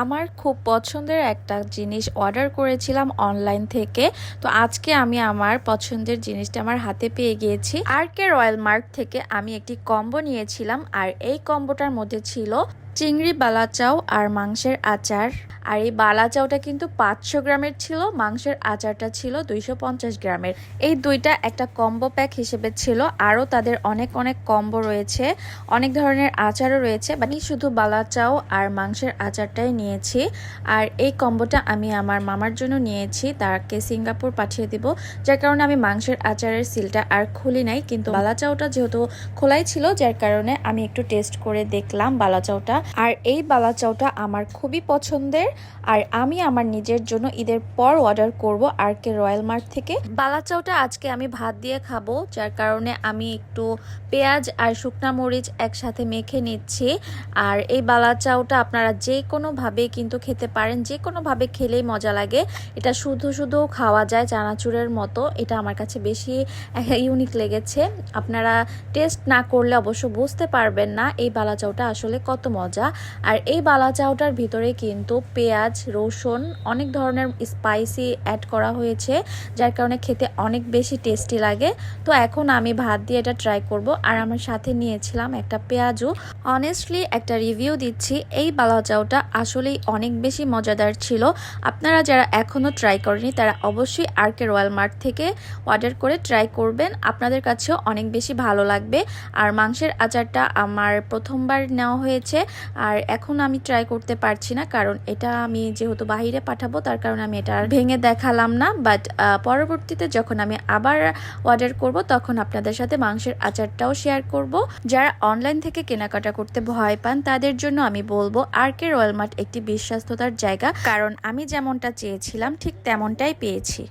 আমার খুব পছন্দের একটা জিনিস অর্ডার করেছিলাম অনলাইন থেকে। তো আজকে আমি আমার পছন্দের জিনিসটা আমার হাতে পেয়ে গিয়েছি। আরকে রয়্যাল মার্ট থেকে আমি একটি কম্বো নিয়েছিলাম, আর এই কম্বোটার মধ্যে ছিল চিংড়ি বালাচাও আর মাংসের আচার। আর এই বালাচাওটা কিন্তু 500 গ্রামের ছিল, মাংসের আচারটা ছিল 250 গ্রামের। এই দুইটা একটা কম্বো প্যাক হিসেবে ছিল। আরও তাদের অনেক অনেক কম্বো রয়েছে, অনেক ধরনের আচারও রয়েছে। আমি শুধু বালাচাও আর মাংসের আচারটাই নিয়েছি। আর এই কম্বোটা আমি আমার মামার জন্য নিয়েছি, তাকে সিঙ্গাপুর পাঠিয়ে দিব, যার কারণে আমি মাংসের আচারের সিলটা আর খুলি নাই। কিন্তু বালাচাওটা যেহেতু খোলাই ছিল, যার কারণে আমি একটু টেস্ট করে দেখলাম বালাচাওটা। আর এই বালাচাওটা আমার খুবই পছন্দের, আর আমি আমার নিজের জন্য ঈদের পর অর্ডার করব আরকে রয়্যাল মার্ট থেকে। বালাচাওটা আজকে আমি ভাত দিয়ে খাবো, যার কারণে আমি একটু পেঁয়াজ আর শুকনা মরিচ একসাথে মেখে নিচ্ছি। আর এই বালাচাওটা আপনারা যে কোনোভাবে কিন্তু খেতে পারেন, যে কোনোভাবে খেলেই মজা লাগে। এটা শুধু শুধু খাওয়া যায় চানাচুরের মতো। এটা আমার কাছে বেশি ইউনিক লেগেছে। আপনারা টেস্ট না করলে অবশ্য বুঝতে পারবেন না এই বালাচাওটা আসলে কত মজা। আর এই বালাচাওটার ভিতরে কিন্তু পেঁয়াজ, রসুন, অনেক ধরনের স্পাইসি অ্যাড করা হয়েছে, যার কারণে খেতে অনেক বেশি টেস্টি লাগে। তো এখন আমি ভাত দিয়ে এটা ট্রাই করব। আর আমার সাথে নিয়েছিলাম একটা পেঁয়াজু। অনেস্টলি একটা রিভিউ দিচ্ছি, এই বালাচাওটা আসলেই অনেক বেশি মজাদার ছিল। আপনারা যারা এখনও ট্রাই করেনি তারা অবশ্যই আরকে রয়্যাল মার্ট থেকে অর্ডার করে ট্রাই করবেন, আপনাদের কাছেও অনেক বেশি ভালো লাগবে। আর মাংসের আচারটা আমার প্রথমবার নেওয়া হয়েছে, আর এখন আমি ট্রাই করতে পারছি না, কারণ এটা আমি যেহেতু বাহিরে পাঠাবো তার কারণে আমি এটা ভেঙে দেখালাম না। বাট পরবর্তীতে যখন আমি আবার অর্ডার করব তখন আপনাদের সাথে মাংসের আচারটাও শেয়ার করব। যারা অনলাইন থেকে কেনাকাটা করতে ভয় পান তাদের জন্য আমি বলবো আরকে রয়্যাল মার্ট একটি বিশ্বস্ততার জায়গা, কারণ আমি যেমনটা চেয়েছিলাম ঠিক তেমনটাই পেয়েছি।